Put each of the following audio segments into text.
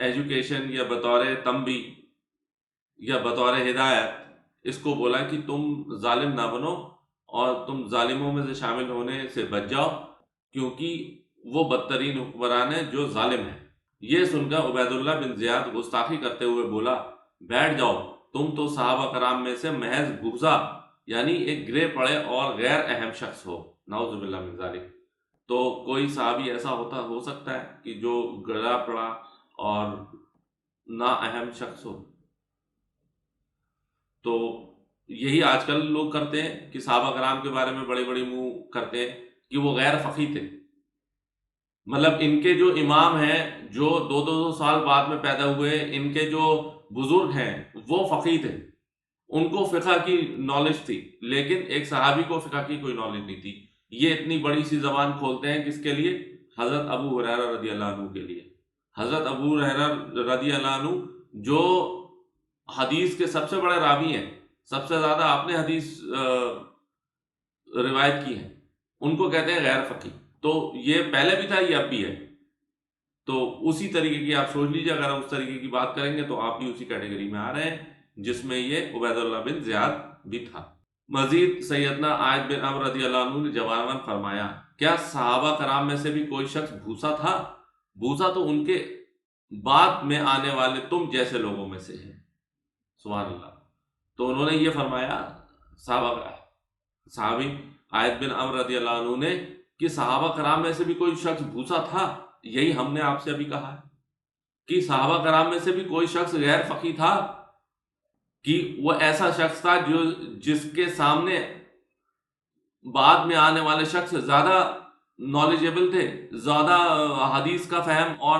Education یا بطور تنبیہ یا بطور ہدایت اس کو بولا کہ تم ظالم نہ بنو اور تم ظالموں میں سے شامل ہونے سے بچ جاؤ، کیونکہ وہ بدترین حکمران ہے جو ظالم ہے۔ یہ سن کر عبید اللہ بن زیاد گستاخی کرتے ہوئے بولا، بیٹھ جاؤ، تم تو صحابہ کرام میں سے محض بھوسا یعنی ایک گرے پڑے اور غیر اہم شخص ہو، نعوذ باللہ من ذالک۔ تو کوئی صحابی ایسا ہو سکتا ہے کہ جو گرا پڑا اور نا اہم شخص ہو؟ تو یہی آج کل لوگ کرتے ہیں کہ صحابہ کرام کے بارے میں بڑے بڑے منہ کرتے ہیں کہ وہ غیر فقیہ تھے۔ مطلب ان کے جو امام ہیں جو دو دو سال بعد میں پیدا ہوئے، ان کے جو بزرگ ہیں وہ فقیہ تھے، ان کو فقہ کی نالج تھی، لیکن ایک صحابی کو فقہ کی کوئی نالج نہیں تھی۔ یہ اتنی بڑی سی زبان کھولتے ہیں کس کے لیے؟ حضرت ابو ہریرہ رضی اللہ عنہ کے لیے۔ حضرت ابو ہریرہ رضی اللہ عنہ جو حدیث کے سب سے بڑے راوی ہیں، سب سے زیادہ آپ نے حدیث روایت کی ہے، ان کو کہتے ہیں غیر فقیہ۔ تو یہ پہلے بھی تھا، یہ اب بھی ہے۔ تو اسی طریقے کی آپ سوچ لیجیے، اگر آپ اس طریقے کی بات کریں گے تو آپ بھی اسی کیٹیگری میں آ رہے ہیں جس میں یہ عبید اللہ بن زیاد بھی تھا۔ مزید سیدنا عائد بن عمرو رضی اللہ عنہ نے جواباً فرمایا، کیا صحابہ کرام میں سے بھی کوئی شخص بھوسا تھا؟ بھوسا تو ان کے بعد میں آنے والے تم جیسے لوگوں میں سے ہے۔ سبحان اللہ۔ تو انہوں نے یہ فرمایا صحابی عائد بن عمرو رضی اللہ عنہ نے کہ صحابہ کرام میں سے بھی کوئی شخص بھوسا تھا؟ یہی ہم نے آپ سے ابھی کہا ہے کہ صحابہ کرام میں سے بھی کوئی شخص غیر فقیہ تھا، کہ وہ ایسا شخص تھا جس کے سامنے بعد میں آنے والے شخص زیادہ نالجیبل تھے، زیادہ حدیث کا فہم اور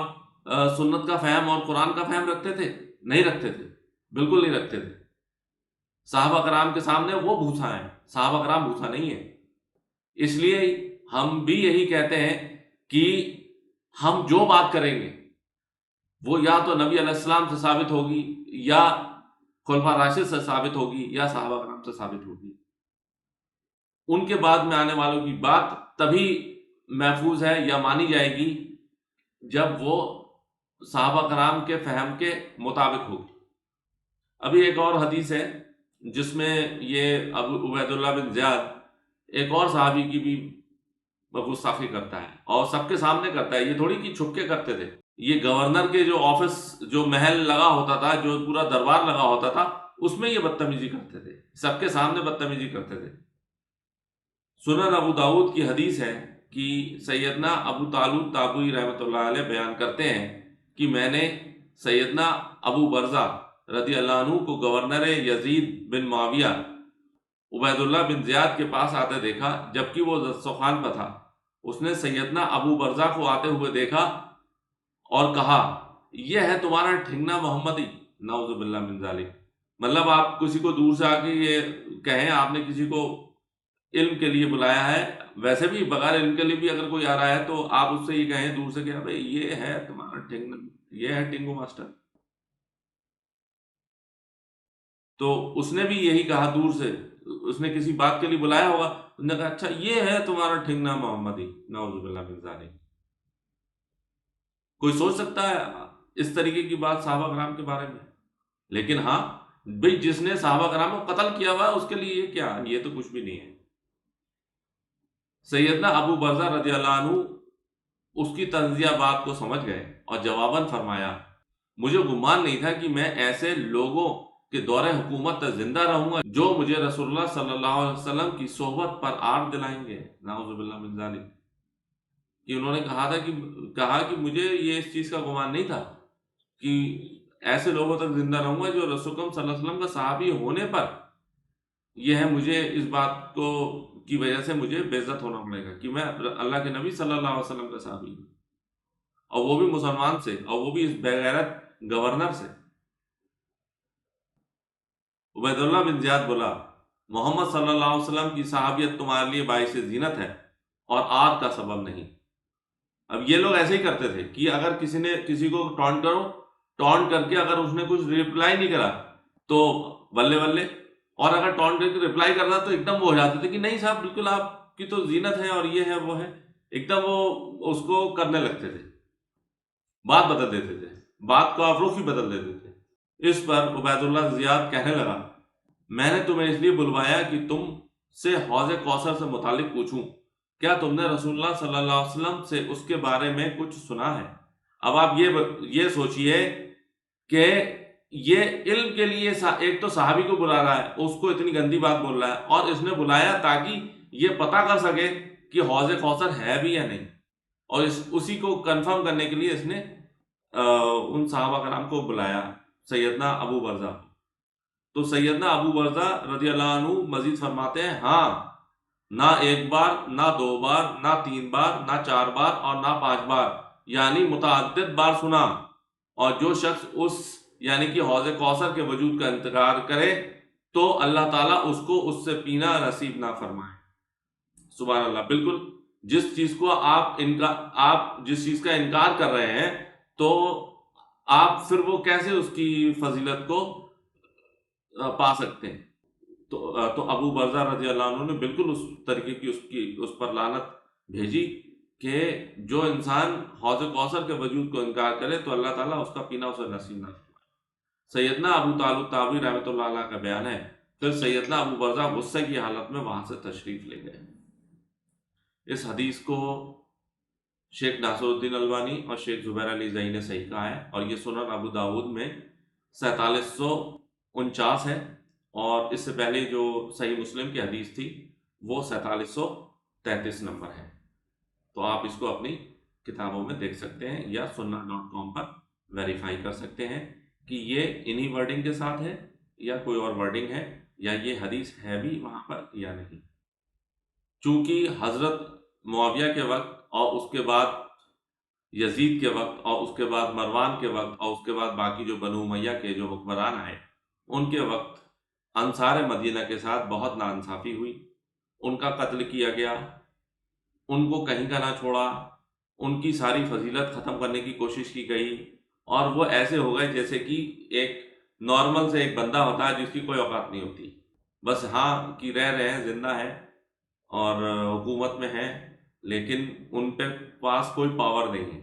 سنت کا فہم اور قرآن کا فہم رکھتے تھے؟ نہیں رکھتے تھے، بالکل نہیں رکھتے تھے۔ صحابہ کرام کے سامنے وہ بھوسا ہیں، صحابہ کرام بھوسا نہیں ہے۔ اس لیے ہم بھی یہی کہتے ہیں کہ ہم جو بات کریں گے وہ یا تو نبی علیہ السلام سے ثابت ہوگی، یا خلفاء راشد سے ثابت ہوگی، یا صحابہ کرام سے ثابت ہوگی۔ ان کے بعد میں آنے والوں کی بات تبھی محفوظ ہے یا مانی جائے گی جب وہ صحابہ کرام کے فہم کے مطابق ہوگی۔ ابھی ایک اور حدیث ہے جس میں یہ ابو عبید اللہ بن زیاد ایک اور صحابی کی بھی گستاخی کرتا ہے، اور سب کے سامنے کرتا ہے، یہ تھوڑی کہ چھپ کے کرتے تھے۔ یہ گورنر کے جو آفس، جو محل لگا ہوتا تھا، جو پورا دربار لگا ہوتا تھا، اس میں یہ بدتمیزی کرتے تھے، سب کے سامنے بدتمیزی کرتے تھے۔ سنن ابو داؤد کی حدیث ہے کہ سیدنا ابو طالب تابوی رحمۃ اللہ علیہ بیان کرتے ہیں کہ میں نے سیدنا ابو برزہ رضی اللہ عنہ کو گورنر یزید بن معاویہ عبید اللہ بن زیاد کے پاس آتے دیکھا جبکہ وہ دسترخوان پر تھا۔ اس نے سیدنا ابو برزہ کو آتے ہوئے دیکھا اور کہا، یہ ہے تمہارا ٹھنگنا محمدی، نعوذ باللہ من ذالک۔ مطلب آپ کسی کو دور سے آ کے یہ کہیں، آپ نے کسی کو علم کے لیے بلایا ہے، ویسے بھی بغیر علم کے لیے بھی اگر کوئی آ رہا ہے تو آپ اس سے یہ کہیں دور سے کہ بھائی یہ ہے تمہارا ٹھنگنا، یہ ہے ٹنگو ماسٹر۔ تو اس نے بھی یہی کہا، دور سے اس نے کسی بات کے لیے بلایا ہوگا، اس نے کہا اچھا یہ ہے تمہارا ٹھنگنا محمدی، نعوذ باللہ من ذالک۔ کوئی سوچ سکتا ہے اس طریقے کی بات صحابہ کرام کے بارے میں؟ لیکن ہاں بھئی جس نے صحابہ کرام کو قتل کیا ہوا ہے اس کے لیے یہ کیا، یہ تو کچھ بھی نہیں ہے۔ سیدنا ابو برزہ رضی اللہ عنہ اس کی طنزیہ بات کو سمجھ گئے اور جواباً فرمایا، مجھے گمان نہیں تھا کہ میں ایسے لوگوں کے دور حکومت تک زندہ رہوں گا جو مجھے رسول اللہ صلی اللہ علیہ وسلم کی صحبت پر آر دلائیں گے، نعوذ باللہ من ذالک۔ کہ انہوں نے کہا کہ مجھے یہ اس چیز کا گمان نہیں تھا کہ ایسے لوگوں تک زندہ رہوں گا جو رسول اللہ صلی اللہ علیہ وسلم کا صحابی ہونے پر یہ ہے، مجھے اس بات کو کی وجہ سے مجھے بے عزت ہونا پڑے گا کہ میں اللہ کے نبی صلی اللہ علیہ وسلم کا صحابی ہوں، اور وہ بھی مسلمان سے، اور وہ بھی اس بے غیرت گورنر سے۔ عبید اللہ بن زیاد بولا، محمد صلی اللہ علیہ وسلم کی صحابیت تمہارے لیے باعث زینت ہے اور آر کا سبب نہیں۔ اب یہ لوگ ایسے ہی کرتے تھے کہ اگر کسی کو ٹونٹ کرو، ٹونٹ کر کے اگر اس نے کچھ ریپلائی نہیں کرا تو بلے بلے، اور اگر ٹونٹ کر کے ریپلائی کر رہا تو ایک دم وہ ہو جاتے تھے کہ نہیں صاحب بالکل آپ کی تو زینت ہے اور یہ ہے وہ ہے، ایک دم وہ اس کو کرنے لگتے تھے، بات بدل دیتے تھے۔ بات کو آپ رخ ہی بدل دیتے تھے۔ اس پر عبید اللہ زیاد کہنے لگا میں نے تمہیں اس لیے بلوایا کہ تم سے حوض کوثر سے متعلق پوچھوں، کیا تم نے رسول اللہ صلی اللہ علیہ وسلم سے اس کے بارے میں کچھ سنا ہے؟ اب آپ یہ سوچئے کہ یہ علم کے لیے ایک تو صحابی کو بلا رہا ہے، اس کو اتنی گندی بات بول رہا ہے، اور اس نے بلایا تاکہ یہ پتہ کر سکے کہ حوض کوثر ہے بھی یا نہیں، اور اسی کو کنفرم کرنے کے لیے اس نے ان صحابہ کرام کو بلایا، سیدنا ابو برزہ۔ تو سیدنا ابو برزہ رضی اللہ عنہ مزید فرماتے ہیں ہاں، نہ ایک بار، نہ دو بار، نہ تین بار، نہ چار بار، اور نہ 5 بار، یعنی متعدد بار سنا، اور جو شخص اس یعنی کہ حوض کوثر کے وجود کا انکار کرے تو اللہ تعالیٰ اس کو اس سے پینا نصیب نہ فرمائے۔ سبحان اللہ۔ بالکل جس چیز کو آپ جس چیز کا انکار کر رہے ہیں، تو آپ پھر وہ کیسے اس کی فضیلت کو پا سکتے ہیں؟ تو ابو برزہ رضی اللہ عنہ نے بالکل اس طریقے کی اس پر لعنت بھیجی کہ جو انسان حوض کوثر کے وجود کو انکار کرے تو اللہ تعالیٰ اس کا پینا اسے نصیب نہ فرمائے۔ سیدنا ابو طالب تابعی رحمۃ اللہ علیہ کا بیان ہے، پھر سیدنا ابو برزہ غصے کی حالت میں وہاں سے تشریف لے گئے۔ اس حدیث کو شیخ ناصر الدین البانی اور شیخ زبیر علی زئی نے صحیح کہا ہے، اور یہ سنن ابو داود میں 4749 ہے، اور اس سے پہلے جو صحیح مسلم کی حدیث تھی وہ 4733 نمبر ہے۔ تو آپ اس کو اپنی کتابوں میں دیکھ سکتے ہیں یا sunnah.com پر ویریفائی کر سکتے ہیں کہ یہ انہی ورڈنگ کے ساتھ ہے یا کوئی اور ورڈنگ ہے، یا یہ حدیث ہے بھی وہاں پر یا نہیں۔ چونکہ حضرت معاویہ کے وقت اور اس کے بعد یزید کے وقت اور اس کے بعد مروان کے وقت اور اس کے بعد باقی جو بنو امیہ کے جو حکمران آئے، ان کے وقت انصار مدینہ کے ساتھ بہت ناانصافی ہوئی، ان کا قتل کیا گیا، ان کو کہیں کا نہ چھوڑا، ان کی ساری فضیلت ختم کرنے کی کوشش کی گئی، اور وہ ایسے ہو گئے جیسے کہ ایک نارمل سے ایک بندہ ہوتا ہے جس کی کوئی اوقات نہیں ہوتی، بس ہاں کہ رہ رہے ہیں، زندہ ہے اور حکومت میں ہیں، لیکن ان پہ پاس کوئی پاور نہیں ہے۔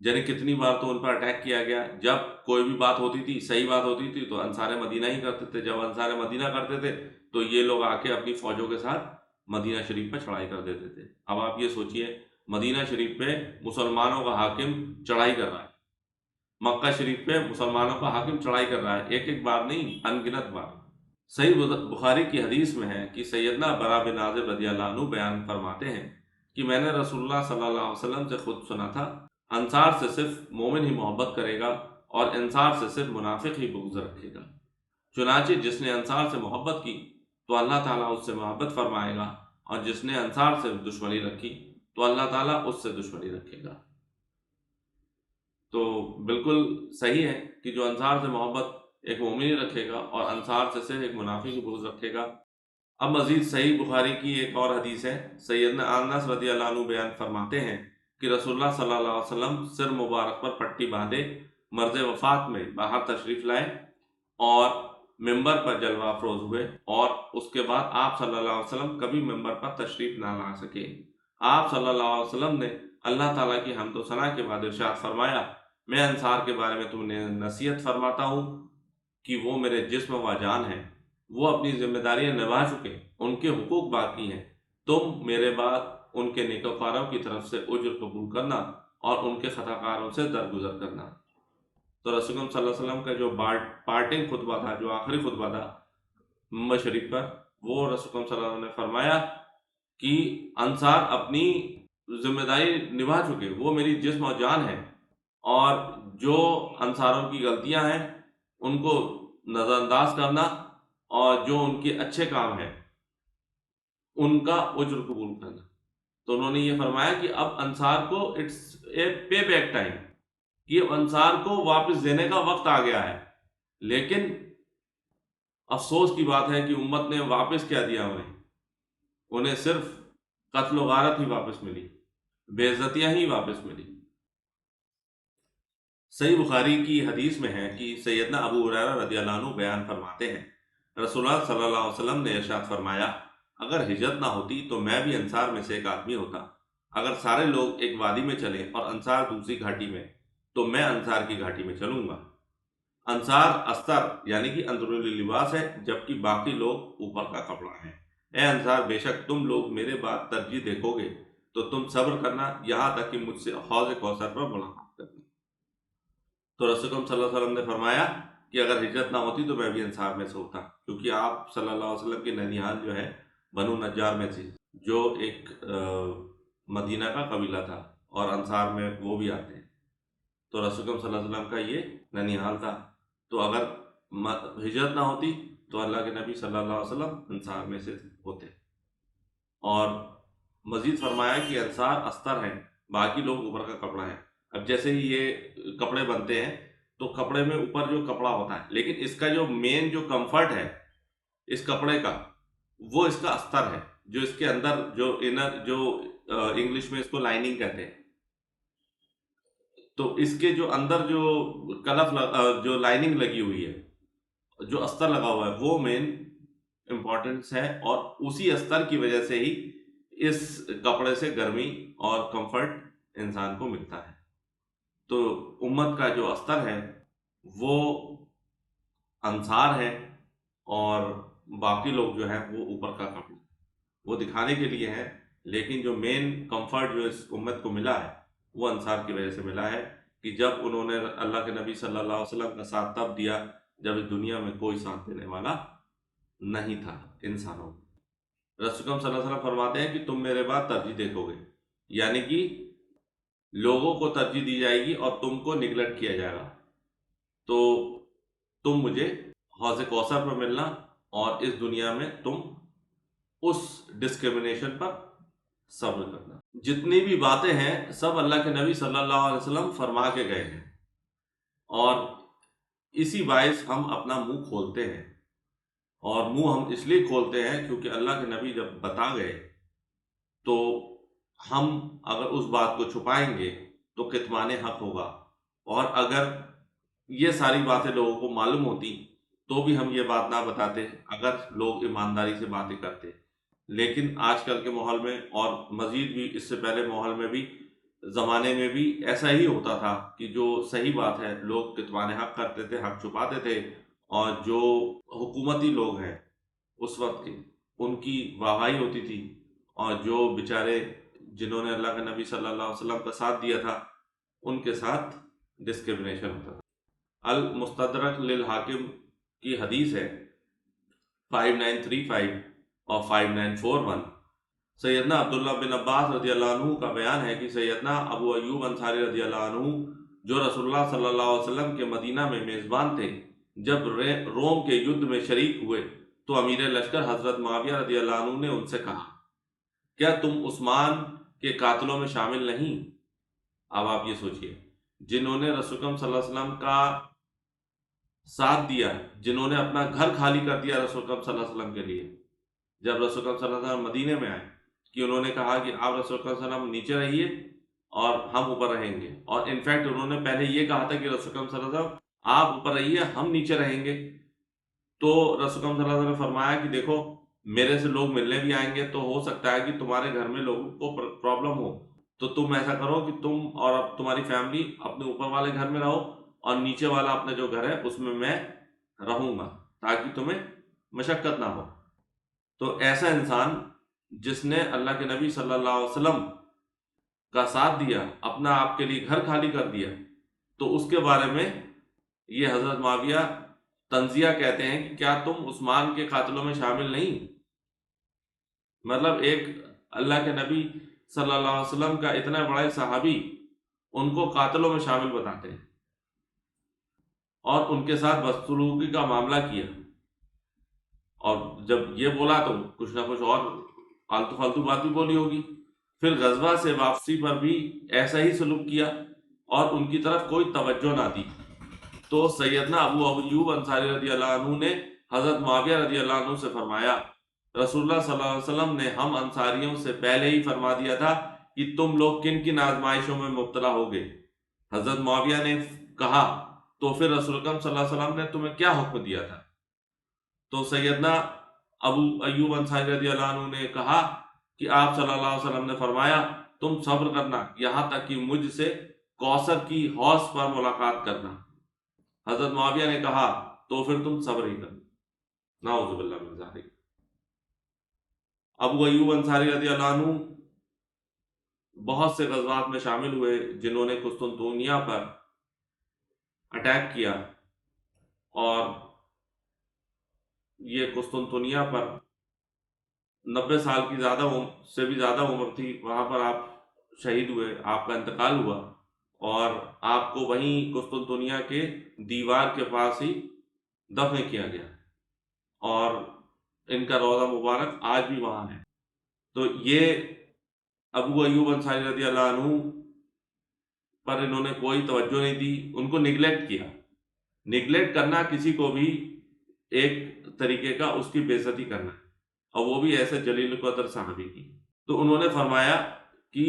یعنی کتنی بار تو ان پر اٹیک کیا گیا، جب کوئی بھی بات ہوتی تھی، صحیح بات ہوتی تھی تو انصار مدینہ ہی کرتے تھے، جب انصار مدینہ کرتے تھے تو یہ لوگ آ کے اپنی فوجوں کے ساتھ مدینہ شریف پہ چڑھائی کر دیتے تھے۔ اب آپ یہ سوچئے مدینہ شریف پہ مسلمانوں کا حاکم چڑھائی کر رہا ہے، مکہ شریف پہ مسلمانوں کا حاکم چڑھائی کر رہا ہے، ایک ایک بار نہیں، ان گنت بار۔ صحیح بخاری کی حدیث میں ہے کہ سیدنا برا بن عازب رضی اللہ عنہ بیان فرماتے ہیں کہ میں نے رسول اللہ صلی اللہ علیہ وسلم سے خود سنا تھا، انصار سے صرف مومن ہی محبت کرے گا اور انصار سے صرف منافق ہی بغض رکھے گا۔ چنانچہ جس نے انصار سے محبت کی تو اللہ تعالیٰ اس سے محبت فرمائے گا، اور جس نے انصار سے دشمنی رکھی تو اللہ تعالیٰ اس سے دشمنی رکھے گا۔ تو بالکل صحیح ہے کہ جو انصار سے محبت ایک مومن رکھے گا اور انصار سے صرف ایک منافق بغض رکھے گا۔ اب مزید صحیح بخاری کی ایک اور حدیث ہے، سیدنا انس رضی اللہ عنہ بیان فرماتے ہیں کہ رسول اللہ صلی اللہ علیہ وسلم سر مبارک پر پٹی باندھے مرض وفات میں باہر تشریف لائے اور ممبر پر جلوہ افروز ہوئے، اور اس کے بعد آپ صلی اللہ علیہ وسلم کبھی ممبر پر تشریف نہ لا سکے۔ آپ صلی اللہ علیہ وسلم نے اللہ تعالیٰ کی حمد و ثنا کے بعد ارشاد فرمایا، میں انصار کے بارے میں تمہیں نصیحت فرماتا ہوں کہ وہ میرے جسم و جان ہیں، وہ اپنی ذمہ داریاں نبھا چکے، ان کے حقوق باقی ہیں، تم میرے بعد ان کے نیکوکاروں کی طرف سے اجر قبول کرنا اور ان کے خطا کاروں سے درگزر کرنا۔ تو رسول اللہ صلی اللہ علیہ وسلم کا جو پارٹنگ خطبہ تھا، جو آخری خطبہ تھا ممبر شریف پر، وہ رسول اللہ صلی اللہ علیہ وسلم نے فرمایا کہ انصار اپنی ذمہ داری نبھا چکے، وہ میری جسم و جان ہے، اور جو انصاروں کی غلطیاں ہیں ان کو نظر انداز کرنا اور جو ان کے اچھے کام ہیں ان کا اجر قبول کرنا۔ تو انہوں نے یہ فرمایا کہ اب انصار کو it's a pay back time, کہ انصار کو واپس دینے کا وقت آ گیا ہے، لیکن افسوس کی بات ہے کہ امت نے واپس کیا دیا انہیں صرف قتل و غارت ہی واپس ملی، بے عزتیاں ہی واپس ملی۔ صحیح بخاری کی حدیث میں ہے کہ سیدنا ابو ہریرہ رضی اللہ عنہ بیان فرماتے ہیں، رسول اللہ صلی اللہ علیہ وسلم نے ارشاد فرمایا، اگر ہجرت نہ ہوتی تو میں بھی انصار میں سے ایک آدمی ہوتا۔ اگر سارے لوگ ایک وادی میں چلیں اور انصار دوسری گھاٹی میں، تو میں انصار کی گھاٹی میں چلوں گا۔ انصار استر یعنی کہ اندرونی لباس ہے، جبکہ باقی لوگ اوپر کا کپڑا ہیں۔ اے انصار، بے شک تم لوگ میرے بعد ترجیح دیکھو گے تو تم صبر کرنا یہاں تک کہ مجھ سے حوض کوثر پر ملاقات کرنا۔ تو رسول اکرم صلی اللہ علیہ وسلم نے فرمایا کہ اگر ہجرت نہ ہوتی تو میں بھی انصار میں سے ہوتا، کیونکہ آپ صلی اللہ علیہ وسلم کی ننیال جو ہے بنو نجار میں تھی، جو ایک مدینہ کا قبیلہ تھا، اور انصار میں وہ بھی آتے ہیں۔ تو رسول اکرم صلی اللہ علیہ وسلم کا یہ ننیال تھا، تو اگر ہجرت نہ ہوتی تو اللہ کے نبی صلی اللہ علیہ وسلم انصار میں سے ہوتے۔ اور مزید فرمایا کہ انصار استر ہیں، باقی لوگ اوپر کا کپڑا ہے۔ اب جیسے ہی یہ کپڑے بنتے ہیں تو کپڑے میں اوپر جو کپڑا ہوتا ہے، لیکن اس کا جو مین جو کمفرٹ ہے اس کپڑے کا، وہ اس کا استر ہے، جو اس کے اندر جو انر، جو انگلش میں اس کو لائننگ کہتے ہیں، تو اس کے جو اندر جو کلف جو لائننگ لگی ہوئی ہے، جو استر لگا ہوا ہے، وہ مین امپورٹنس ہے، اور اسی استر کی وجہ سے ہی اس کپڑے سے گرمی اور کمفرٹ انسان کو ملتا ہے۔ تو امت کا جو استر ہے وہ انصار ہے، اور باقی لوگ جو ہیں وہ اوپر کا کپڑا وہ دکھانے کے لیے ہے، لیکن جو مین کمفرٹ جو اس امت کو ملا ہے وہ انصار کی وجہ سے ملا ہے، کہ جب انہوں نے اللہ کے نبی صلی اللہ علیہ وسلم کا ساتھ تب دیا جب اس دنیا میں کوئی ساتھ دینے والا نہیں تھا انسانوں کو۔ رسول اکرم صلی اللہ علیہ وسلم فرماتے ہیں کہ تم میرے بعد ترجیح دیکھو گے، یعنی کہ لوگوں کو ترجیح دی جائے گی اور تم کو نگلیکٹ کیا جائے گا، تو تم مجھے حوض کوثر پر ملنا، اور اس دنیا میں تم اس ڈسکرمنیشن پر صبر کرنا۔ جتنی بھی باتیں ہیں سب اللہ کے نبی صلی اللہ علیہ وسلم فرما کے گئے ہیں، اور اسی باعث ہم اپنا منہ کھولتے ہیں، اور منہ ہم اس لیے کھولتے ہیں کیونکہ اللہ کے نبی جب بتا گئے تو ہم اگر اس بات کو چھپائیں گے تو کتمان حق ہوگا، اور اگر یہ ساری باتیں لوگوں کو معلوم ہوتی تو بھی ہم یہ بات نہ بتاتے اگر لوگ ایمانداری سے باتیں کرتے۔ لیکن آج کل کے ماحول میں، اور مزید بھی اس سے پہلے ماحول میں بھی، زمانے میں بھی ایسا ہی ہوتا تھا کہ جو صحیح بات ہے لوگ کتمان حق کرتے تھے، حق چھپاتے تھے، اور جو حکومتی لوگ ہیں اس وقت کے ان کی واہواہی ہوتی تھی، اور جو بیچارے جنہوں نے اللہ کے نبی صلی اللہ علیہ وسلم کا ساتھ دیا تھا ان کے ساتھ ڈسکرمنیشن ہوتا تھا۔ المستدرک للحاکم کی حدیث ہے 5935 اور 5941، سیدنا عبداللہ بن عباس رضی اللہ عنہ کا بیان ہے کہ سیدنا ابو ایوب انصاری رضی اللہ عنہ، جو رسول اللہ صلی اللہ علیہ وسلم کے مدینہ میں میزبان تھے، جب روم کے یدھ میں شریک ہوئے تو امیر لشکر حضرت معاویہ رضی اللہ عنہ نے ان سے کہا، کیا تم عثمان کے قاتلوں میں شامل نہیں؟ اب آپ یہ سوچئے، جنہوں نے رسول اکرم صلی اللہ علیہ وسلم کا ساتھ دیا، جنہوں نے اپنا گھر خالی کر دیا رسول اکرم صلی اللہ علیہ وسلم کے لیے، جب رسول اکرم صلی اللہ علیہ وسلم مدینے میں آئے کہ انہوں نے کہا کہ آپ رسول اکرم صلی اللہ علیہ وسلم نیچے رہیے اور ہم اوپر رہیں گے، اور انفیکٹ انہوں نے پہلے یہ کہا تھا کہ رسول اکرم صلی اللہ علیہ وسلم آپ اوپر رہیے ہم نیچے رہیں گے۔ تو رسول اکرم صلی اللہ علیہ وسلم نے فرمایا کہ دیکھو میرے سے لوگ ملنے بھی آئیں گے، تو ہو سکتا ہے کہ تمہارے گھر میں لوگوں کو پرابلم ہو، تو تم ایسا کرو کہ تم اور تمہاری فیملی اپنے اوپر والے گھر میں رہو، اور نیچے والا اپنا جو گھر ہے اس میں رہوں گا، تاکہ تمہیں مشقت نہ ہو۔ تو ایسا انسان جس نے اللہ کے نبی صلی اللہ علیہ وسلم کا ساتھ دیا، اپنا آپ کے لیے گھر خالی کر دیا، تو اس کے بارے میں یہ حضرت معاویہ تنزیہ کہتے ہیں کہ کیا تم عثمان کے قاتلوں میں شامل نہیں؟ مطلب ایک اللہ کے نبی صلی اللہ علیہ وسلم کا اتنا بڑا صحابی ان کو قاتلوں میں شامل بتاتے ہیں، اور ان کے ساتھ بدسلوکی کا معاملہ کیا، اور جب یہ بولا تو کچھ نہ کچھ اور آلتو فالتو بات بھی بولی ہوگی۔ پھر غزوہ سے واپسی پر بھی ایسا ہی سلوک کیا اور ان کی طرف کوئی توجہ نہ دی۔ تو سیدنا ابو ایوب انصاری رضی اللہ عنہ نے حضرت معاویہ رضی اللہ عنہ سے فرمایا، رسول اللہ صلی اللہ علیہ وسلم نے ہم انصاریوں سے پہلے ہی فرما دیا تھا کہ تم لوگ کن کن آزمائشوں میں مبتلا ہوگے۔ حضرت معاویہ نے کہا، تو پھر رسول اکرم صلی اللہ علیہ وسلم نے تمہیں کیا حکم دیا تھا؟ تو سیدنا ابو ایوب انصاری رضی اللہ عنہ نے کہا کہ آپ صلی اللہ علیہ وسلم نے فرمایا، تم صبر کرنا یہاں تک کہ مجھ سے کوثر کی حوض پر ملاقات کرنا۔ حضرت معاویہ نے کہا تو پھر تم صبر ہی کرو، نعوذ باللہ من ذالک۔ ابو ایوب انصاری رضی اللہ عنہ بہت سے غزوات میں شامل ہوئے جنہوں نے قسطنطنیہ پر اٹیک کیا، اور یہ قسطنطنیہ پر 90 سال کی سے بھی زیادہ عمر تھی، وہاں پر آپ شہید ہوئے، آپ کا انتقال ہوا، اور آپ کو وہیں قسطنطنیہ کے دیوار کے پاس ہی دفن کیا گیا، اور ان کا روضہ مبارک آج بھی وہاں ہے۔ تو یہ ابو ایوب انصاری رضی اللہ عنہ پر انہوں نے کوئی توجہ نہیں دی، ان کو نگلیکٹ کیا۔ نگلیکٹ کرنا کسی کو بھی ایک طریقے کا اس کی بے عزتی کرنا ہے، اور وہ بھی ایسے جلیل القدر صحابی کی۔ تو انہوں نے فرمایا کہ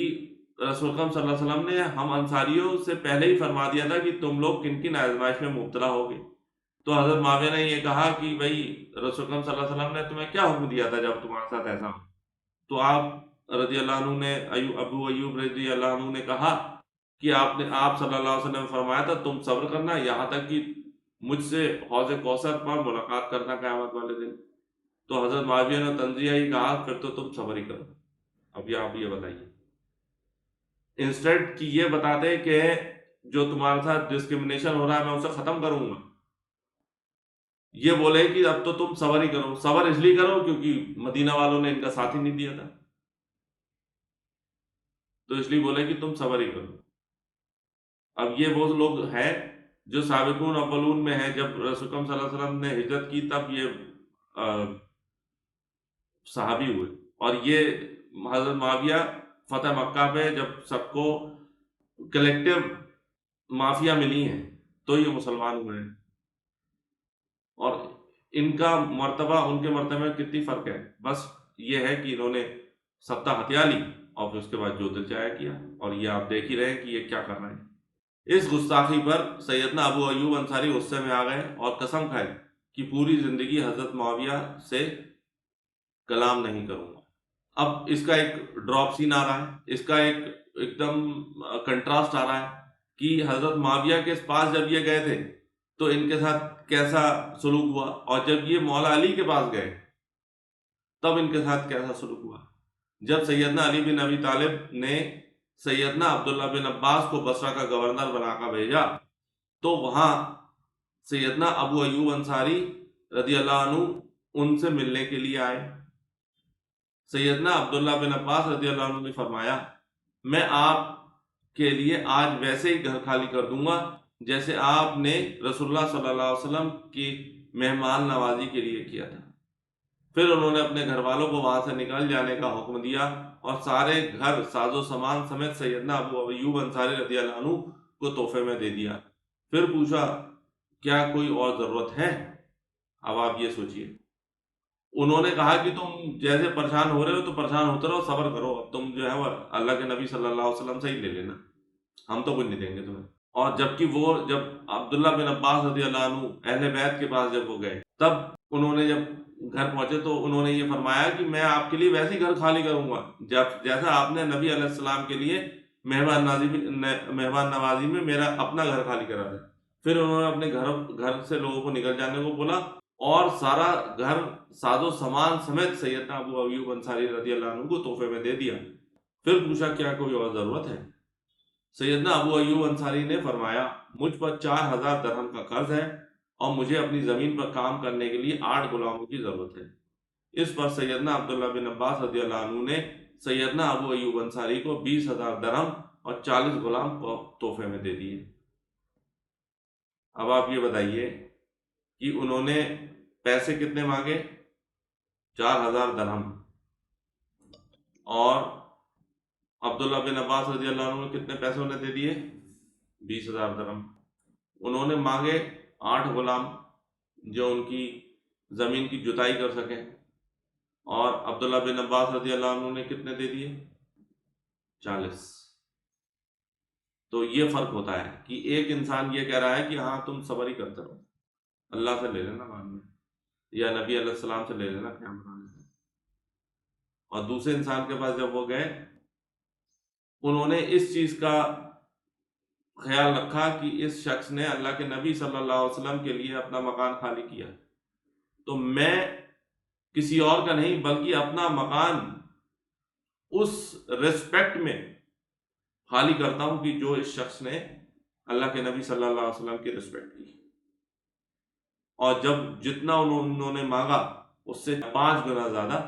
رسول اکرم صلی اللہ علیہ وسلم نے ہم انصاریوں سے پہلے ہی فرما دیا تھا کہ تم لوگ کن کن آزمائش میں مبتلا ہوگے۔ تو حضرت معاویہ نے یہ کہا کہ بھئی رسول اکرم صلی اللہ علیہ وسلم نے تمہیں کیا حکم دیا تھا جب تمہارے ساتھ ایسا ہو؟ تو آپ رضی اللہ عنہ نے ابو ایوب رضی اللہ عنہ نے کہا کہ آپ صلی اللہ علیہ وسلم نے فرمایا تھا تم صبر کرنا یہاں تک کہ مجھ سے حوض کوثر پر ملاقات کرنا قیامت والے دن۔ تو حضرت معاویہ نے تنزیہ ہی کہا پھر تو تم صبر ہی کرو۔ اب آپ یہ بتائیے، انسٹیڈ کہ یہ بتاتے کہ جو تمہارے ساتھ ڈسکرمنیشن ہو رہا ہے میں اسے ختم کروں گا، یہ بولے کہ اب تو تم صبر ہی کرو۔ صبر اس لیے کرو کیونکہ مدینہ والوں نے ان کا ساتھ ہی نہیں دیا تھا، تو اس لیے بولے کہ تم صبر ہی کرو۔ اب یہ وہ لوگ ہیں جو سابقون اولون میں ہیں، جب رسول اکرم صلی اللہ علیہ وسلم نے ہجرت کی تب یہ صحابی ہوئے، اور یہ حضرت معاویہ فتح مکہ پہ جب سب کو کلیکٹیو معافیا ملی ہیں تو یہ مسلمان ہوئے ہیں، اور ان کا مرتبہ ان کے مرتبہ میں کتنی فرق ہے، بس یہ ہے کہ انہوں نے ستہ ہتھیا لی اور پھر اس کے بعد جو دل چاہے کیا، اور یہ آپ دیکھ ہی رہے ہیں کہ یہ کیا کر رہے ہیں۔ اس گستاخی پر سیدنا ابو ایوب انصاری غصے میں آ گئے اور قسم کھائے کہ پوری زندگی حضرت معاویہ سے کلام نہیں کروں گا۔ اب اس کا ایک ڈراپ سین آ رہا ہے، اس کا ایک دم کنٹراسٹ آ رہا ہے کہ حضرت معاویہ کے پاس جب یہ گئے تھے تو ان کے ساتھ کیسا سلوک ہوا، اور جب یہ مولا علی کے پاس گئے تب ان کے ساتھ کیسا سلوک ہوا۔ جب سیدنا علی بن ابی طالب نے سیدنا عبداللہ بن عباس کو بصرہ کا گورنر بنا کر بھیجا تو وہاں سیدنا ابو ایوب انصاری رضی اللہ عنہ ان سے ملنے کے لیے آئے۔ سیدنا عبداللہ بن عباس رضی اللہ عنہ نے فرمایا میں آپ کے لیے آج ویسے ہی گھر خالی کر دوں گا جیسے آپ نے رسول اللہ صلی اللہ علیہ وسلم کی مہمان نوازی کے لیے کیا تھا۔ پھر انہوں نے اپنے گھر والوں کو وہاں سے نکل جانے کا حکم دیا اور سارے گھر ساز و سامان سمیت سیدنا ابو ایوب انصاری رضی اللہ عنہ کو تحفے میں دے دیا۔ پھر پوچھا کیا کوئی اور ضرورت ہے؟ اب آپ یہ سوچئے، انہوں نے کہا کہ تم جیسے پریشان ہو رہے ہو تو پریشان ہوتے رہو، صبر کرو، اب تم جو ہے وہ اللہ کے نبی صلی اللہ علیہ وسلم سے ہی لے لینا، ہم تو کچھ نہیں دیں گے تمہیں۔ اور جبکہ وہ جب عبداللہ بن عباس رضی اللہ عنہ اہل بیت کے پاس جب وہ گئے تب انہوں نے جب گھر پہنچے تو انہوں نے یہ فرمایا کہ میں آپ کے لیے ویسے ہی گھر خالی کروں گا جیسا آپ نے نبی علیہ السلام کے لیے مہمان نوازی میں میرا اپنا گھر خالی کرا دیا۔ پھر انہوں نے اپنے گھر سے لوگوں کو نکل جانے کو بولا اور سارا گھر ساز و سامان سمیت سیدنا ابو ایوب انصاری رضی اللہ عنہ کو تحفے میں دے دیا۔ پھر پوچھا کیا کوئی اور ضرورت ہے؟ سیدنا ابو ایوب انصاری نے فرمایا مجھ پر 4000 درہم کا قرض ہے اور مجھے اپنی زمین پر کام کرنے کے لیے 8 غلاموں کی ضرورت ہے۔ اس پر سیدنا عبداللہ بن عباس رضی اللہ عنہ نے سیدنا ابو ایوب انصاری کو 20,000 درہم اور 40 غلام کو تحفے میں دے دیے۔ اب آپ یہ بتائیے کہ انہوں نے پیسے کتنے مانگے؟ 4000 درہم، اور عبداللہ بن عباس رضی اللہ عنہ نے کتنے پیسے انہیں دے دیے؟ 20,000 درہم۔ انہوں نے مانگے 8 غلام جو ان کی زمین کی جتائی کر سکیں، اور عبداللہ بن عباس رضی اللہ عنہ نے کتنے دے دیے؟ 40۔ تو یہ فرق ہوتا ہے کہ ایک انسان یہ کہہ رہا ہے کہ ہاں تم صبر ہی کرتے رہو، اللہ سے لے لینا بعد میں، یا نبی علیہ السلام سے لے لینا قیامت والے دن، اور دوسرے انسان کے پاس جب وہ گئے انہوں نے اس چیز کا خیال رکھا کہ اس شخص نے اللہ کے نبی صلی اللہ علیہ وسلم کے لیے اپنا مکان خالی کیا، تو میں کسی اور کا نہیں بلکہ اپنا مکان اس ریسپیکٹ میں خالی کرتا ہوں کہ جو اس شخص نے اللہ کے نبی صلی اللہ علیہ وسلم کی ریسپیکٹ کی، اور جب جتنا انہوں نے مانگا اس سے 5 گنا زیادہ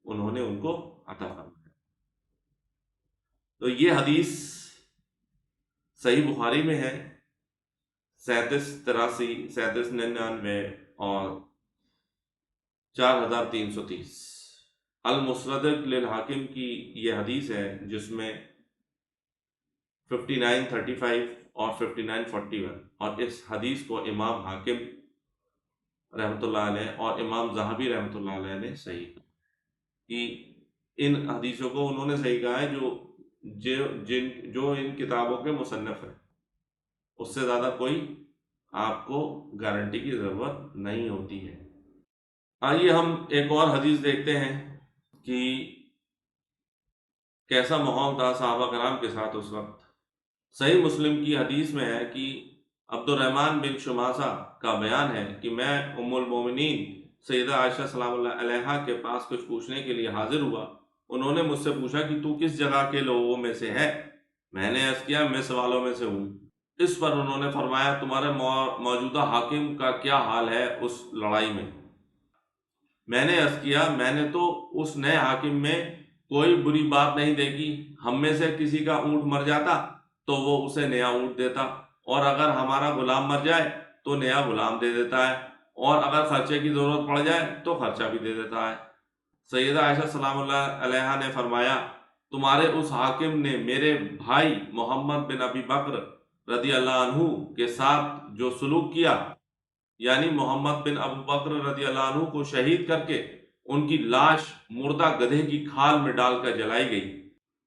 انہوں نے ان کو عطا فرمایا۔ تو یہ حدیث صحیح بخاری میں ہے 3783 3799 اور 4330۔ المستدرک للحاکم کی یہ حدیث ہے جس میں 5935 اور 5941، اور اس حدیث کو امام حاکم رحمۃ اللہ علیہ اور امام ذہبی رحمۃ اللہ علیہ نے صحیح کہ ان حدیثوں کو انہوں نے صحیح کہا ہے جو ان کتابوں کے مصنف ہیں، اس سے زیادہ کوئی آپ کو گارنٹی کی ضرورت نہیں ہوتی ہے۔ آئیے ہم ایک اور حدیث دیکھتے ہیں کہ کیسا ماحول تھا صحابہ کرام کے ساتھ اس وقت۔ صحیح مسلم کی حدیث میں ہے کہ عبد الرحمن بن شماسہ کا بیان ہے کہ میں ام المومنین سیدہ عائشہ سلام اللہ علیہا کے پاس کچھ پوچھنے کے لیے حاضر ہوا۔ انہوں نے مجھ سے پوچھا کہ تو کس جگہ کے لوگوں میں سے ہے؟ میں نے عرض کیا میں سوالوں میں سے ہوں۔ اس پر انہوں نے فرمایا تمہارے موجودہ حاکم کا کیا حال ہے اس لڑائی میں؟ میں نے عرض کیا میں نے تو اس نئے حاکم میں کوئی بری بات نہیں دیکھی، ہم میں سے کسی کا اونٹ مر جاتا تو وہ اسے نیا اونٹ دیتا، اور اگر ہمارا غلام مر جائے تو نیا غلام دے دیتا ہے، اور اگر خرچے کی ضرورت پڑ جائے تو خرچہ بھی دے دیتا ہے۔ سیدہ عائشہ سلام اللہ علیہا نے فرمایا تمہارے اس حاکم نے میرے بھائی محمد بن ابی بکر رضی اللہ عنہ کے ساتھ جو سلوک کیا، یعنی محمد بن ابو بکر رضی اللہ عنہ کو شہید کر کے ان کی لاش مردہ گدھے کی کھال میں ڈال کر جلائی گئی،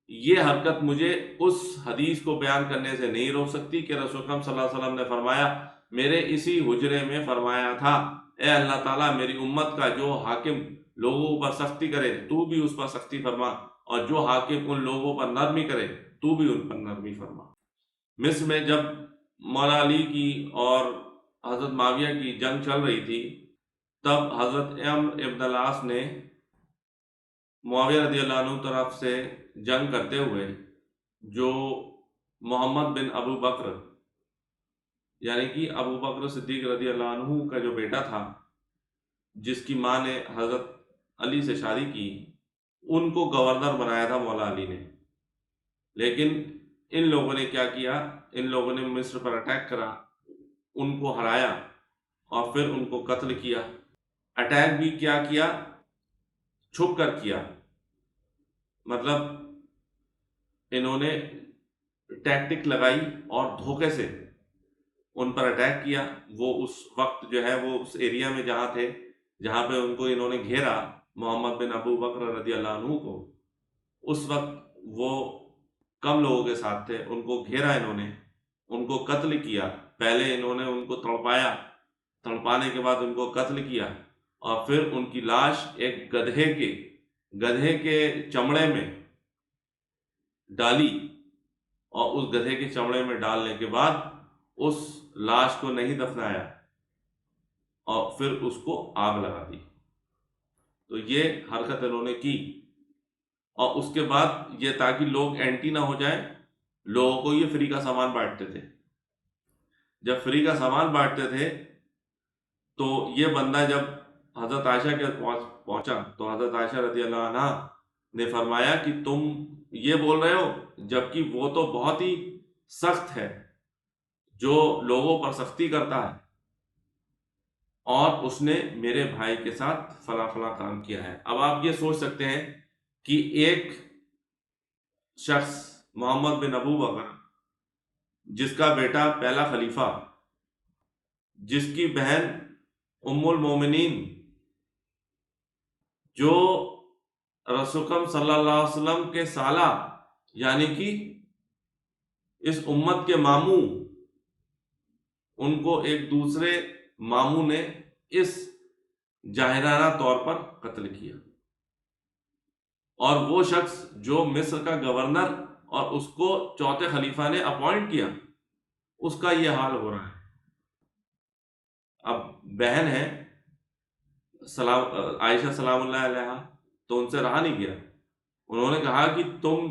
یہ حرکت مجھے اس حدیث کو بیان کرنے سے نہیں روک سکتی کہ رسول اکرم صلی اللہ علیہ وسلم نے فرمایا میرے اسی حجرے میں فرمایا تھا اے اللہ تعالیٰ میری امت کا جو حاکم لوگوں پر سختی کرے تو بھی اس پر سختی فرما، اور جو حاکم ان لوگوں پر نرمی کرے تو بھی ان پر نرمی فرما۔ مصر میں جب مولا علی کی اور حضرت معاویہ کی جنگ چل رہی تھی، تب حضرت عمرو ابن العاص نے معاویہ رضی اللہ عنہ طرف سے جنگ کرتے ہوئے جو محمد بن ابو بکر یعنی کہ ابو بکر صدیق رضی اللہ عنہ کا جو بیٹا تھا جس کی ماں نے حضرت علی سے شادی کی، ان کو گورنر بنایا تھا مولا علی نے، لیکن ان لوگوں نے کیا کیا، ان لوگوں نے مصر پر اٹیک کرا، ان کو ہرایا اور پھر ان کو قتل کیا۔ اٹیک بھی کیا کیا؟ چھپ کر کیا، مطلب انہوں نے ٹیکٹک لگائی اور دھوکے سے ان پر اٹیک کیا۔ وہ اس وقت جو ہے وہ اس ایریا میں جہاں تھے، جہاں پہ ان کو انہوں نے گھیرا محمد بن ابو بکر رضی اللہ عنہ کو، اس وقت وہ کم لوگوں کے ساتھ تھے، ان کو گھیرا انہوں نے، ان کو قتل کیا۔ پہلے انہوں نے ان کو تڑپایا، تڑپانے کے بعد ان کو قتل کیا، اور پھر ان کی لاش ایک گدھے کے چمڑے میں ڈالی، اور اس گدھے کے چمڑے میں ڈالنے کے بعد اس لاش کو نہیں دفنایا اور پھر اس کو آگ لگا دی۔ تو یہ حرکت انہوں نے کی، اور اس کے بعد یہ تاکہ لوگ اینٹی نہ ہو جائیں، لوگوں کو یہ فری کا سامان بانٹتے تھے۔ جب فری کا سامان بانٹتے تھے تو یہ بندہ جب حضرت عائشہ کے پہنچا تو حضرت عائشہ رضی اللہ عنہ نے فرمایا کہ تم یہ بول رہے ہو، جبکہ وہ تو بہت ہی سخت ہے جو لوگوں پر سختی کرتا ہے، اور اس نے میرے بھائی کے ساتھ فلاں فلاں کام کیا ہے۔ اب آپ یہ سوچ سکتے ہیں کہ ایک شخص محمد بن ابو بکر جس کا بیٹا پہلا خلیفہ، جس کی بہن ام المومنین جو رسول اکرم صلی اللہ علیہ وسلم کے سالہ یعنی کہ اس امت کے ماموں، ان کو ایک دوسرے ماموں نے اس جاہرانہ طور پر قتل کیا، اور وہ شخص جو مصر کا گورنر اور اس کو چوتھے خلیفہ نے اپوائنٹ کیا، اس کا یہ حال ہو رہا ہے۔ اب بہن ہے عائشہ سلام اللہ علیہا، تو ان سے رہا نہیں گیا، انہوں نے کہا کہ تم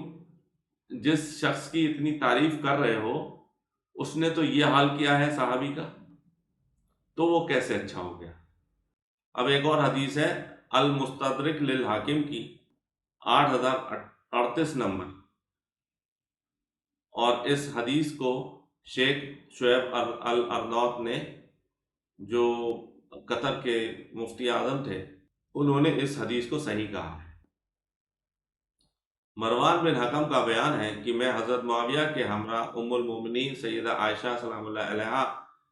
جس شخص کی اتنی تعریف کر رہے ہو اس نے تو یہ حال کیا ہے صحابی کا، تو وہ کیسے اچھا ہو گیا۔ اب ایک اور حدیث ہے المستدرک للحاکم کی 8038 نمبر، اور اس حدیث کو شیخ شعیب الارناؤط نے، جو قطر کے مفتی اعظم تھے، انہوں نے اس حدیث کو صحیح کہا ہے۔ مروان بن حکم کا بیان ہے کہ میں حضرت معاویہ کے ہمراہ ام المومنین سیدہ عائشہ سلام اللہ علیہا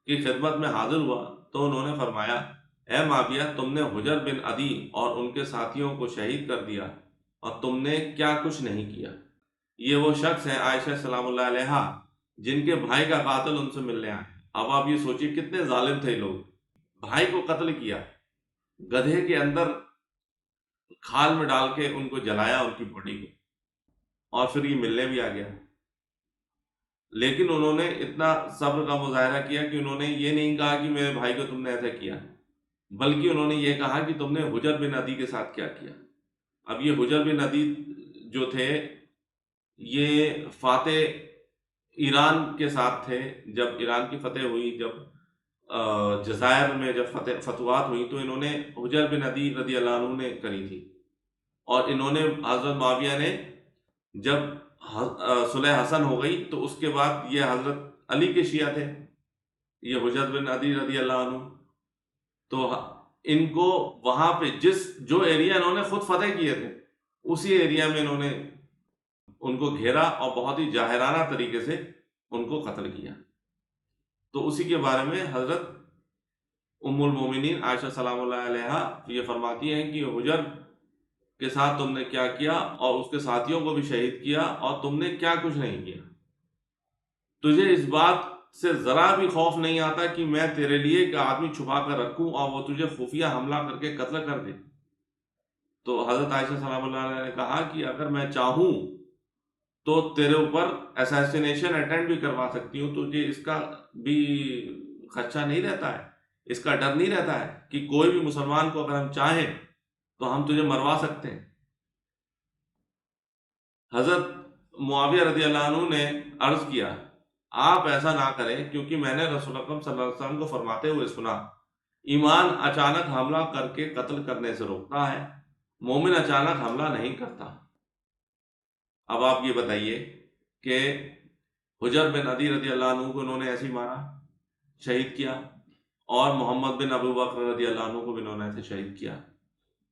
کی خدمت میں حاضر ہوا تو انہوں نے فرمایا، اے معاویہ، تم نے حجر بن عدی اور ان کے ساتھیوں کو شہید کر دیا اور تم نے کیا کچھ نہیں کیا۔ یہ وہ شخص ہیں عائشہ سلام اللہ علیہا جن کے بھائی کا قاتل ان سے ملنے آئے۔ اب آپ یہ سوچیے کتنے ظالم تھے لوگ، بھائی کو قتل کیا، گدھے کے اندر کھال میں ڈال کے ان کو جلایا، ان کی باڈی کو، اور پھر یہ ملنے بھی آ گیا۔ لیکن انہوں نے اتنا صبر کا مظاہرہ کیا کہ انہوں نے یہ نہیں کہا کہ میرے بھائی کو تم نے ایسا کیا، بلکہ انہوں نے یہ کہا کہ تم نے حجر بن عدی کے ساتھ کیا کیا۔ اب یہ حجر بن عدی جو تھے یہ فاتح ایران کے ساتھ تھے، جب ایران کی فتح ہوئی، جب جزائر میں جب فتوحات ہوئی تو انہوں نے حجر بن عدی رضی اللہ عنہ نے کری تھی، اور انہوں نے حضرت معاویہ نے جب صلح حسن ہو گئی تو اس کے بعد یہ حضرت علی کے شیعہ تھے، یہ حجر بن عدی رضی اللہ عنہ، تو ان کو وہاں پہ جو ایریا انہوں نے خود فتح کیے تھے اسی ایریا میں انہوں نے ان کو گھیرا اور بہت ہی جاہرانہ طریقے سے ان کو قتل کیا۔ تو اسی کے بارے میں حضرت ام المومنین عائشہ سلام اللہ علیہا یہ فرماتی ہیں کہ حجر کے ساتھ تم نے کیا کیا اور اس کے ساتھیوں کو بھی شہید کیا اور تم نے کیا کچھ نہیں کیا۔ تجھے اس بات سے ذرا بھی خوف نہیں آتا کہ میں تیرے لیے ایک آدمی چھپا کر رکھوں اور وہ تجھے خفیہ حملہ کر کے قتل کر دے؟ تو حضرت عائشہ سلام اللہ علیہ نے کہا کہ اگر میں چاہوں تو تیرے اوپر اسیسینیشن اٹیمپٹ بھی کروا سکتی ہوں، تجھے اس کا بھی خدشہ نہیں رہتا ہے، اس کا ڈر نہیں رہتا ہے کہ کوئی بھی مسلمان کو اگر ہم چاہیں تو ہم تجھے مروا سکتے ہیں۔ حضرت معاویہ رضی اللہ عنہ نے عرض کیا، آپ ایسا نہ کریں، کیونکہ میں نے رسول اکرم صلی اللہ علیہ وسلم کو فرماتے ہوئے سنا، ایمان اچانک حملہ کر کے قتل کرنے سے روکتا ہے، مومن اچانک حملہ نہیں کرتا۔ اب آپ یہ بتائیے کہ حجر بن عدی رضی اللہ عنہ کو انہوں نے ایسے ہی مارا، شہید کیا، اور محمد بن ابو بکر رضی اللہ عنہ کو بھی انہوں نے ایسے شہید کیا۔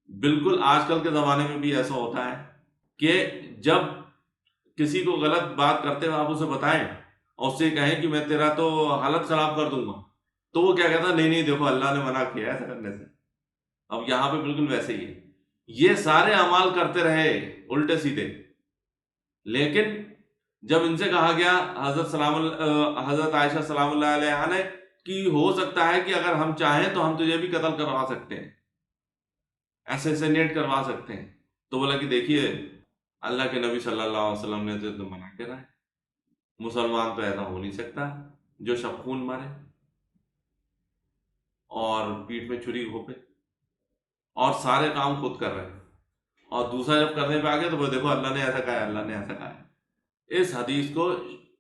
بالکل آج کل کے زمانے میں بھی ایسا ہوتا ہے کہ جب کسی کو غلط بات کرتے ہوئے آپ اسے بتائیں اور اس سے کہیں کہ میں تیرا تو حالت خراب کر دوں گا، تو وہ کیا کہتا ہے، نہیں نہیں دیکھو اللہ نے منع کیا ہے ایسا کرنے سے۔ اب یہاں پہ بالکل ویسے ہی ہے، یہ سارے اعمال کرتے رہے الٹے سیدھے، لیکن جب ان سے کہا گیا حضرت عائشہ سلام اللہ علیہ نے کہ ہو سکتا ہے کہ اگر ہم چاہیں تو ہم تجھے بھی قتل کروا سکتے ہیں، اسیسینیٹ کروا سکتے ہیں، تو بولا کہ دیکھیے اللہ کے نبی صلی اللہ علیہ وسلم نے تو منع کرا ہے، مسلمان تو ایسا ہو نہیں سکتا جو شب خون مارے اور پیٹھ میں چھری گھوپے اور سارے کام خود کر رہے ہیں، اور دوسرا جب کرنے پہ آ گیا تو وہ دیکھو اللہ نے ایسا کہا ہے، اللہ نے ایسا کہا ہے۔ اس حدیث کو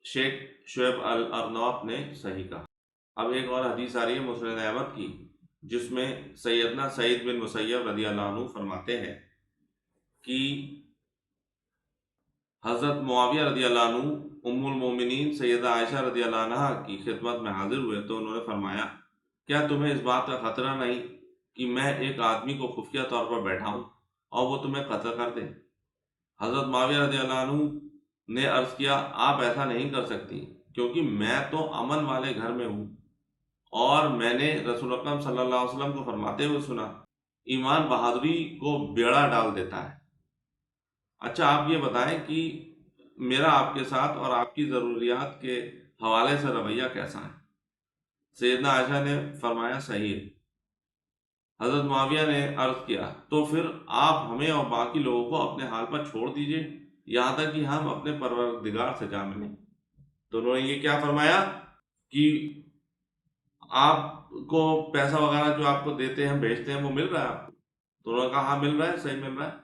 شیخ شعیب الارناؤط نے صحیح کہا۔ اب ایک اور حدیث آ رہی ہے مسند احمد کی، جس میں سیدنا سعید بن مسیب رضی اللہ عنہ فرماتے ہیں کہ حضرت معاویہ رضی اللہ عنہ ام المومنین سیدہ عائشہ رضی اللہ عنہ کی خدمت میں حاضر ہوئے تو انہوں نے فرمایا، کیا تمہیں اس بات کا خطرہ نہیں کہ میں ایک آدمی کو خفیہ طور پر بیٹھا ہوں اور وہ تمہیں قتل کر دے؟ حضرت معاویہ رضی اللہ عنہ نے عرض کیا، آپ ایسا نہیں کر سکتی، کیونکہ میں تو امن والے گھر میں ہوں اور میں نے رسول اکرم صلی اللہ علیہ وسلم کو فرماتے ہوئے سنا، ایمان بہادری کو بیڑا ڈال دیتا ہے۔ اچھا آپ یہ بتائیں کہ میرا آپ کے ساتھ اور آپ کی ضروریات کے حوالے سے رویہ کیسا ہے؟ سیدنا عائشہ نے فرمایا صحیح ہے۔ حضرت معاویہ نے عرض کیا، تو پھر آپ ہمیں اور باقی لوگوں کو اپنے حال پر چھوڑ دیجئے یہاں تک کہ ہم اپنے پروردگار سے جا ملیں۔ تو انہوں نے یہ کیا فرمایا کہ آپ کو پیسہ وغیرہ جو آپ کو دیتے ہیں بھیجتے ہیں وہ مل رہا ہے آپ کو؟ تو انہوں نے کہا ہاں مل رہا ہے، صحیح مل رہا ہے۔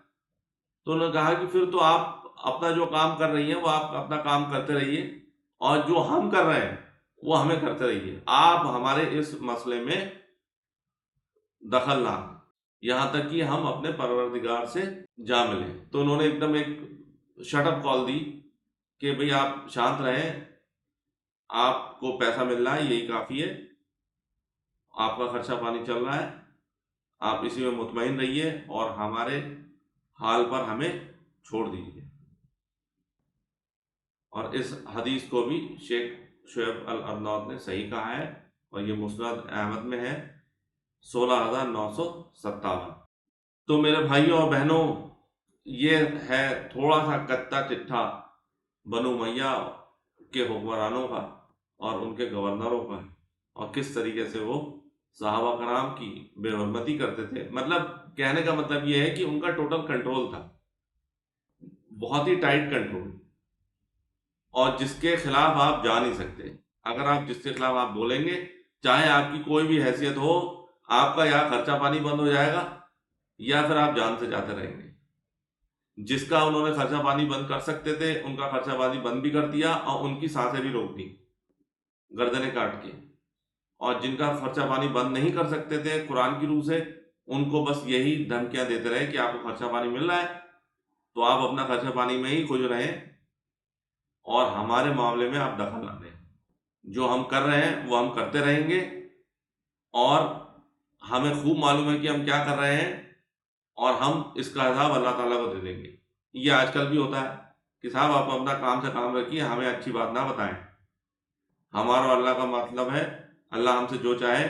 تو انہوں نے کہا کہ پھر تو آپ اپنا جو کام کر رہی ہیں وہ آپ اپنا کام کرتے رہیے، اور جو ہم کر رہے ہیں وہ ہمیں کرتے رہیے، آپ ہمارے اس مسئلے میں دخل نہ دیں یہاں تک کہ ہم اپنے پروردگار سے جا ملیں۔ تو انہوں نے ایک دم ایک شٹ اپ کال دی کہ بھئی آپ شانت رہیں، آپ کو پیسہ مل رہا ہے یہی کافی ہے، آپ کا خرچہ پانی چل رہا ہے، آپ اسی میں مطمئن رہیے اور ہمارے حال پر ہمیں چھوڑ دیجیے۔ اور اس حدیث کو بھی شیخ شعیب الارناؤت نے صحیح کہا ہے، اور یہ مسند احمد میں ہے 16,957۔ تو میرے بھائیوں اور بہنوں، یہ ہے تھوڑا سا کچا چٹھا بنو امیہ کے حکمرانوں کا اور ان کے گورنروں کا، اور کس طریقے سے وہ صحابہ کرام کی بے حرمتی کرتے تھے۔ مطلب کہنے کا مطلب یہ ہے کہ ان کا ٹوٹل کنٹرول تھا، بہت ہی ٹائٹ کنٹرول، اور جس کے خلاف آپ جا نہیں سکتے۔ اگر آپ جس کے خلاف آپ بولیں گے، چاہے آپ کی کوئی بھی حیثیت ہو، آپ کا یا خرچہ پانی بند ہو جائے گا یا پھر آپ جان سے جاتے رہیں گے۔ جس کا انہوں نے خرچہ پانی بند کر سکتے تھے ان کا خرچہ پانی بند بھی کر دیا، اور ان کی سانسیں بھی روک دی گردنیں کاٹ کے۔ اور جن کا خرچہ پانی بند نہیں کر سکتے تھے قرآن کی روح سے، ان کو بس یہی دھمکیاں دیتے رہے کہ آپ کو خرچہ پانی مل رہا ہے تو آپ اپنا خرچہ پانی میں ہی خوش رہیں، اور ہمارے معاملے میں آپ دخل نہ دیں۔ جو ہم کر رہے ہیں وہ ہم کرتے رہیں گے، اور ہمیں خوب معلوم ہے کہ ہم کیا کر رہے ہیں، اور ہم اس کا حساب اللہ تعالیٰ کو دے دیں گے۔ یہ آج کل بھی ہوتا ہے کہ صاحب آپ اپنا کام سے کام رکھیے، ہمیں اچھی بات نہ بتائیں۔ ہمارا اور اللہ کا مطلب ہے اللہ ہم سے جو چاہے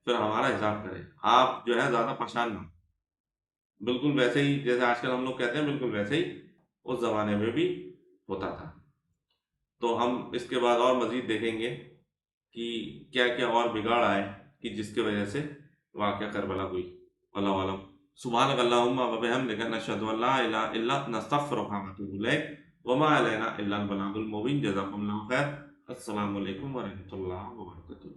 پھر ہمارا حساب کرے، آپ جو ہے زیادہ پریشان نہ ہوں۔ بالکل ویسے ہی جیسے آج کل ہم لوگ کہتے ہیں، بالکل ویسے ہی اس زمانے میں بھی ہوتا تھا۔ تو ہم اس کے بعد اور مزید دیکھیں گے کہ کیا کیا اور بگاڑ آئے کہ جس کی وجہ سے واقعہ کربلا ہوئی۔ اللہ عالم۔ سبحانک اللہم و بحمدک، نشہد ان لا الہ الا انت، نستغفرک و نتوب الیک، وما علینا الا البلاغ المبین۔ جزاکم اللہ خیر۔ السلام علیکم ورحمۃ اللہ وبرکاتہ۔